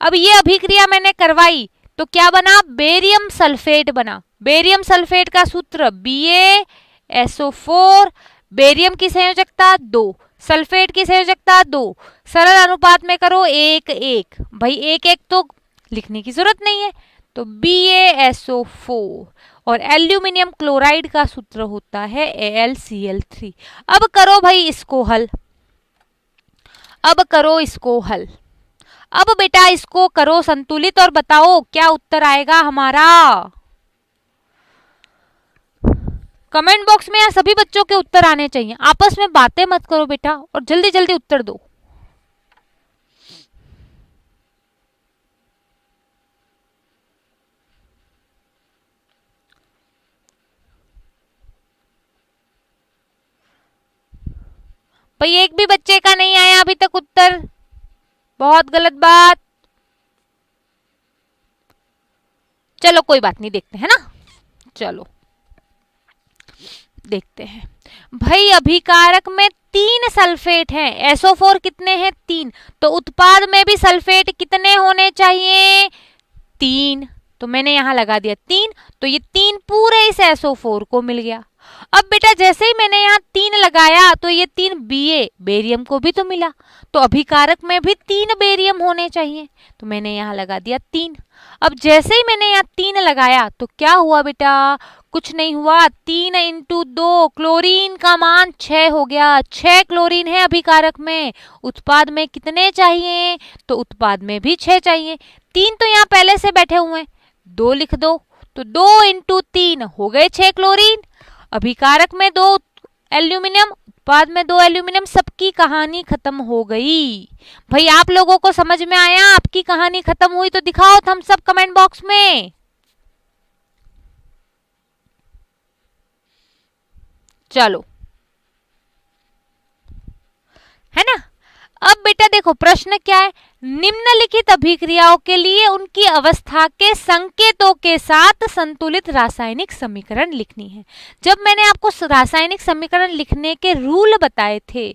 अब ये अभिक्रिया मैंने करवाई तो क्या बना, बेरियम सल्फेट बना। बेरियम सल्फेट का सूत्र BaSO4, बेरियम की संयोजकता 2, सल्फेट की संयोजकता 2, सरल अनुपात में करो 1:1। भाई 1:1 तो लिखने की जरूरत नहीं है, तो BaSO4 और एल्यूमिनियम क्लोराइड का सूत्र होता है AlCl3। अब करो भाई इसको हल, अब करो इसको हल। अब बेटा इसको करो संतुलित और बताओ क्या उत्तर आएगा हमारा। कमेंट बॉक्स में यहाँ सभी बच्चों के उत्तर आने चाहिए, आपस में बातें मत करो बेटा और जल्दी जल्दी उत्तर दो। भाई एक भी बच्चे का नहीं आया अभी तक उत्तर, बहुत गलत बात। चलो कोई बात नहीं, देखते हैं ना, चलो देखते हैं। भाई अभिकारक में 3 सल्फेट हैं, SO4 कितने हैं 3, तो उत्पाद में भी सल्फेट कितने होने चाहिए 3, तो मैंने यहां लगा दिया 3, तो ये 3 पूरे इस SO4 को मिल गया। अब बेटा जैसे ही मैंने यहाँ 3 लगाया तो ये 3 बेरियम को भी तो मिला, तो अभिकारक में भी 3 बेरियम होने चाहिए, तो मैंने यहाँ लगा दिया 3। अब जैसे ही मैंने यहाँ 3 लगाया तो क्या हुआ बेटा, कुछ नहीं हुआ, 3 × 2 क्लोरीन का मान 6 हो गया, 6 क्लोरीन है अभिकारक में। उत्पाद में कितने चाहिए, तो उत्पाद में भी 6 चाहिए। 3 तो यहाँ पहले से बैठे हुए हैं, 2 लिख दो, तो 2 × 3 हो गए 6 क्लोरीन। अभिकारक में 2 एल्यूमिनियम, उत्पाद में 2 एल्यूमिनियम, सबकी कहानी खत्म हो गई। भाई आप लोगों को समझ में आया, आपकी कहानी खत्म हुई तो दिखाओ थम्स अप कमेंट बॉक्स में। चलो है ना। अब बेटा देखो प्रश्न क्या है, निम्नलिखित अभिक्रियाओं के लिए उनकी अवस्था के संकेतों के साथ संतुलित रासायनिक समीकरण लिखनी है। जब मैंने आपको रासायनिक समीकरण लिखने के रूल बताए थे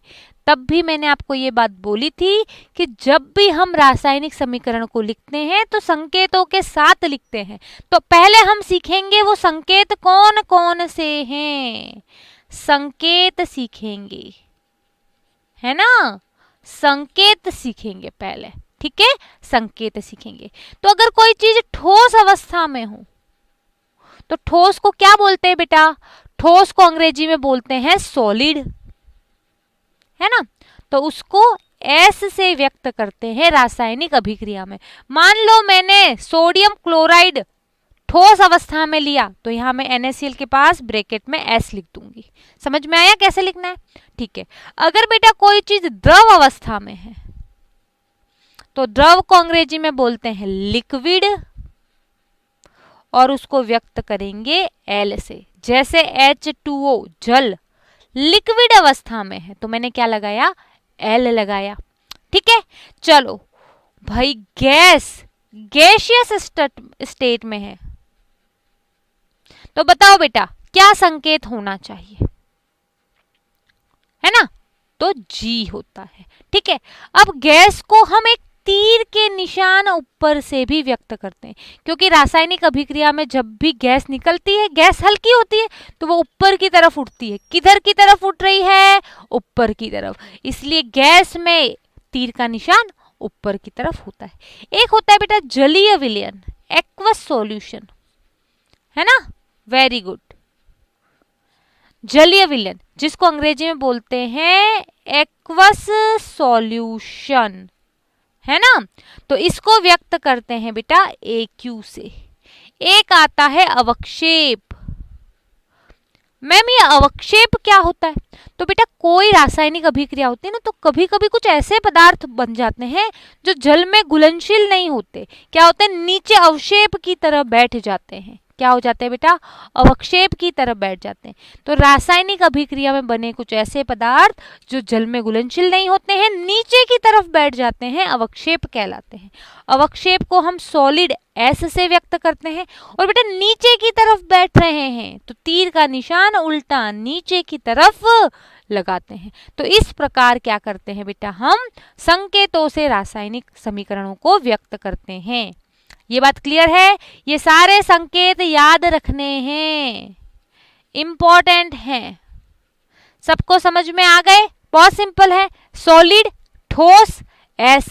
तब भी मैंने आपको ये बात बोली थी कि जब भी हम रासायनिक समीकरण को लिखते हैं तो संकेतों के साथ लिखते हैं। तो पहले हम सीखेंगे वो संकेत कौन कौन से हैं, संकेत सीखेंगे, है ना, संकेत सीखेंगे पहले, ठीक है, संकेत सीखेंगे। तो अगर कोई चीज ठोस अवस्था में हो तो ठोस को क्या बोलते हैं बेटा, ठोस को अंग्रेजी में बोलते हैं सॉलिड, है ना, तो उसको S से व्यक्त करते हैं रासायनिक अभिक्रिया में। मान लो मैंने सोडियम क्लोराइड ठोस अवस्था में लिया तो यहां मैं NaCl के पास ब्रैकेट में S लिख दूंगी। समझ में आया कैसे लिखना है, ठीक है। अगर बेटा कोई चीज द्रव अवस्था में है तो द्रव को अंग्रेजी में बोलते हैं लिक्विड और उसको व्यक्त करेंगे L से। जैसे H2O जल लिक्विड अवस्था में है तो मैंने क्या लगाया, L लगाया, ठीक है। चलो भाई गैस गैसियस स्टेट में है तो बताओ बेटा क्या संकेत होना चाहिए, है ना, तो G होता है, ठीक है। अब गैस को हम एक तीर के निशान ऊपर से भी व्यक्त करते हैं, क्योंकि रासायनिक अभिक्रिया में जब भी गैस निकलती है, गैस हल्की होती है तो वो ऊपर की तरफ उठती है। किधर की तरफ उठ रही है, ऊपर की तरफ, इसलिए गैस में तीर का निशान ऊपर की तरफ होता है। एक होता है बेटा जलीय विलयन, एक्वस सॉल्यूशन, है ना, वेरी गुड, जलीय विलयन जिसको अंग्रेजी में बोलते हैं एक्वस सॉल्यूशन, है ना, तो इसको व्यक्त करते हैं बेटा AQ से। एक आता है अवक्षेप। मैम ये अवक्षेप क्या होता है, तो बेटा कोई रासायनिक अभिक्रिया होती है ना तो कभी कभी कुछ ऐसे पदार्थ बन जाते हैं जो जल में घुलनशील नहीं होते, क्या होते हैं, नीचे अवक्षेप की तरह बैठ जाते हैं। क्या हो जाते हैं बेटा, अवक्षेप की तरफ बैठ जाते हैं। तो रासायनिक अभिक्रिया में बने कुछ ऐसे पदार्थ जो जल में घुलनशील नहीं होते हैं, नीचे की तरफ बैठ जाते हैं, अवक्षेप कहलाते हैं। अवक्षेप को हम सॉलिड S से व्यक्त करते हैं। और बेटा नीचे की तरफ बैठ रहे हैं तो तीर का निशान उल्टा नीचे की तरफ लगाते हैं। तो इस प्रकार क्या करते हैं बेटा, हम संकेतों से रासायनिक समीकरणों को व्यक्त करते हैं। ये बात क्लियर है, ये सारे संकेत याद रखने हैं, इंपॉर्टेंट हैं। सबको समझ में आ गए? बहुत सिंपल है। सॉलिड ठोस एस,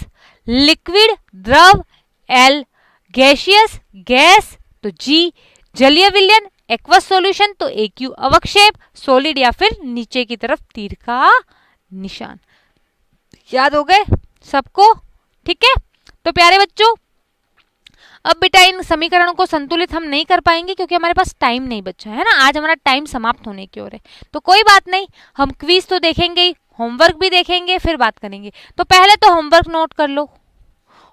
लिक्विड द्रव एल, गैसियस गैस तो जी, जलीय विलयन एक्वस सॉल्यूशन तो एक्यू, अवक्षेप सॉलिड या फिर नीचे की तरफ तीर का निशान। याद हो गए सबको? ठीक है, तो प्यारे बच्चों अब बेटा इन समीकरणों को संतुलित हम नहीं कर पाएंगे क्योंकि हमारे पास टाइम नहीं बचा है ना, आज हमारा टाइम समाप्त होने की ओर है। तो कोई बात नहीं, हम क्विज तो देखेंगे ही, होमवर्क भी देखेंगे, फिर बात करेंगे। तो पहले तो होमवर्क नोट कर लो।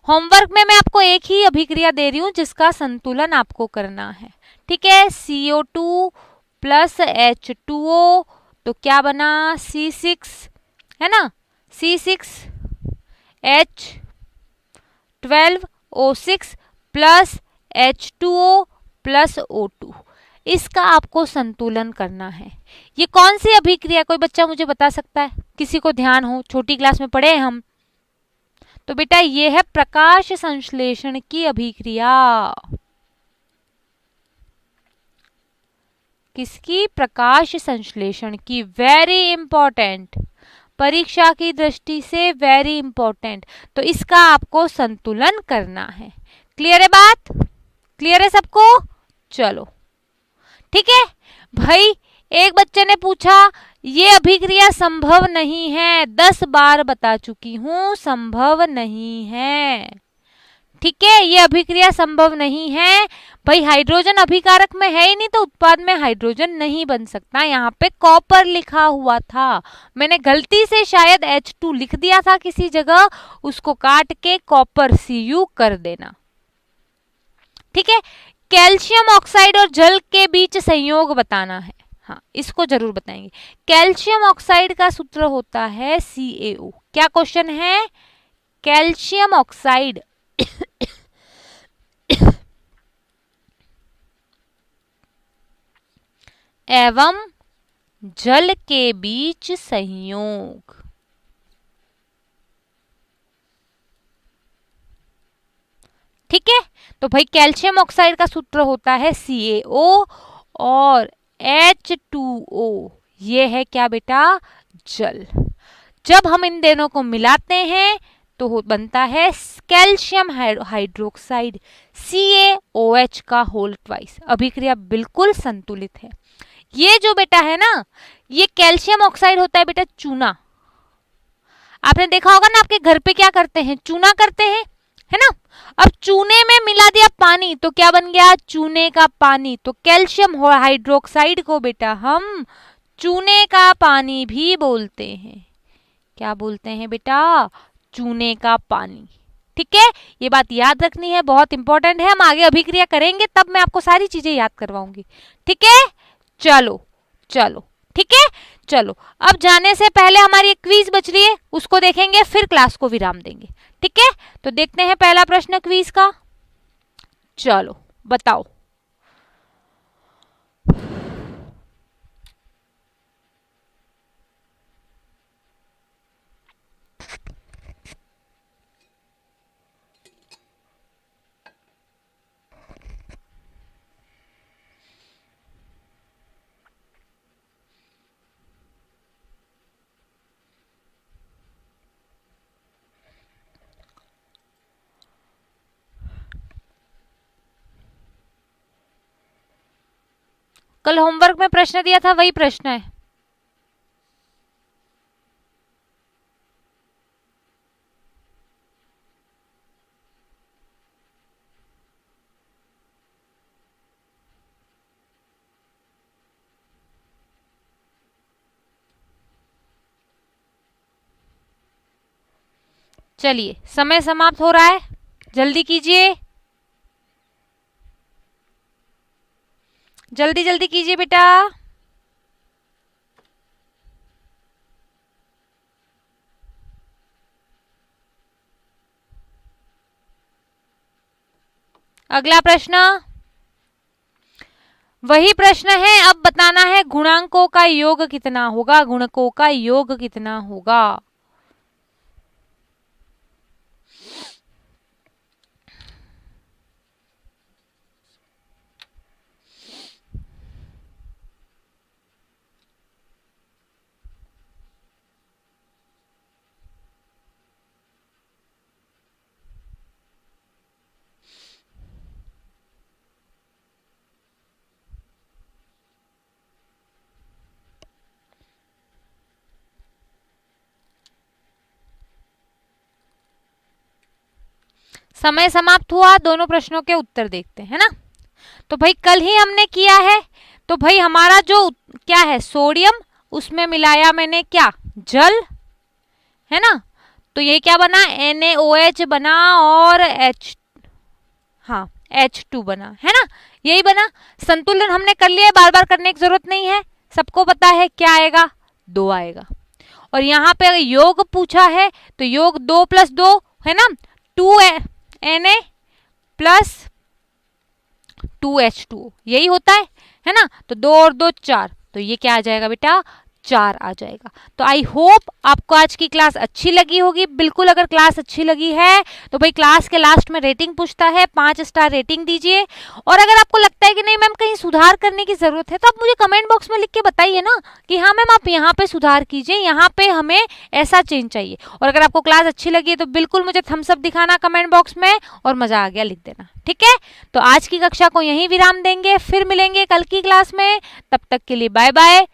होमवर्क में मैं आपको एक ही अभिक्रिया दे रही हूं जिसका संतुलन आपको करना है। ठीक है, CO2 प्लस H2O तो क्या बना, C6 है ना, C6H12O6 plus H2O plus O2, इसका आपको संतुलन करना है। ये कौन सी अभिक्रिया, कोई बच्चा मुझे बता सकता है? किसी को ध्यान हो, छोटी क्लास में पढ़े हैं हम। तो बेटा ये है प्रकाश संश्लेषण की अभिक्रिया। किसकी? प्रकाश संश्लेषण की। वेरी इंपॉर्टेंट, परीक्षा की दृष्टि से वेरी इंपॉर्टेंट। तो इसका आपको संतुलन करना है। क्लियर है बात? क्लियर है सबको? चलो ठीक है भाई। एक बच्चे ने पूछा ये अभिक्रिया संभव नहीं है, 10 बार बता चुकी हूं संभव नहीं है। ठीक है, ये अभिक्रिया संभव नहीं है भाई, हाइड्रोजन अभिकारक में है ही नहीं तो उत्पाद में हाइड्रोजन नहीं बन सकता। यहाँ पे कॉपर लिखा हुआ था, मैंने गलती से शायद H2 लिख दिया था किसी जगह, उसको काट के कॉपर Cu कर देना। ठीक है, कैल्शियम ऑक्साइड और जल के बीच संयोग बताना है। हाँ, इसको जरूर बताएंगे। कैल्शियम ऑक्साइड का सूत्र होता है CaO। क्या क्वेश्चन है? कैल्शियम ऑक्साइड एवं जल के बीच संयोग। ठीक है, तो भाई कैल्शियम ऑक्साइड का सूत्र होता है CaO और H2O, ये है क्या बेटा? जल। जब हम इन दोनों को मिलाते हैं तो बनता है कैल्शियम हाइड्रोक्साइड CaOH का होल ट्वाइस। अभिक्रिया बिल्कुल संतुलित है। ये जो बेटा है ना, ये कैल्शियम ऑक्साइड होता है बेटा चूना। आपने देखा होगा ना, आपके घर पे क्या करते हैं, चूना करते हैं, है ना। अब चूने में मिला दिया पानी तो क्या बन गया? चूने का पानी। तो कैल्शियम हाइड्रोक्साइड को बेटा हम चूने का पानी भी बोलते हैं। क्या बोलते हैं बेटा? चूने का पानी। ठीक है, ये बात याद रखनी है, बहुत इंपॉर्टेंट है। हम आगे अभिक्रिया करेंगे तब मैं आपको सारी चीजें याद करवाऊंगी। ठीक है, चलो चलो ठीक है। चलो अब जाने से पहले हमारी एक क्विज बच रही है, उसको देखेंगे फिर क्लास को विराम देंगे। ठीक है, तो देखते हैं पहला प्रश्न क्विज का। चलो बताओ। कल होमवर्क में प्रश्न दिया था, वही प्रश्न है। चलिए समय समाप्त हो रहा है, जल्दी कीजिए, जल्दी जल्दी कीजिए बेटा। अगला प्रश्न वही प्रश्न है, अब बताना है गुणांकों का योग कितना होगा, गुणकों का योग कितना होगा। समय समाप्त हुआ, दोनों प्रश्नों के उत्तर देखते हैं ना। तो भाई कल ही हमने किया है, तो भाई हमारा जो क्या है सोडियम, उसमें मिलाया मैंने क्या, जल, है ना। तो ये क्या बना, NaOH बना और H2 बना, है ना, यही बना। संतुलन हमने कर लिया, बार बार करने की जरूरत नहीं है, सबको पता है क्या आएगा, 2 आएगा। और यहाँ पे अगर योग पूछा है तो योग 2 + 2 है ना, 2Na प्लस 2H2 यही होता है ना। तो 2 और 2 4, तो ये क्या आ जाएगा बेटा, 4 आ जाएगा। तो आई होप आपको आज की क्लास अच्छी लगी होगी। बिल्कुल अगर क्लास अच्छी लगी है तो भाई क्लास के लास्ट में रेटिंग पूछता है, 5 स्टार रेटिंग दीजिए। और अगर आपको लगता है कि नहीं मैम कहीं सुधार करने की जरूरत है, तो आप मुझे कमेंट बॉक्स में लिख के बताइए ना कि हाँ मैम आप यहाँ पे सुधार कीजिए, यहाँ पे हमें ऐसा चेंज चाहिए। और अगर आपको क्लास अच्छी लगी है तो बिल्कुल मुझे थम्स अप दिखाना कमेंट बॉक्स में, और मजा आ गया लिख देना, ठीक है। तो आज की कक्षा को यहीं विराम देंगे, फिर मिलेंगे कल की क्लास में। तब तक के लिए बाय बाय।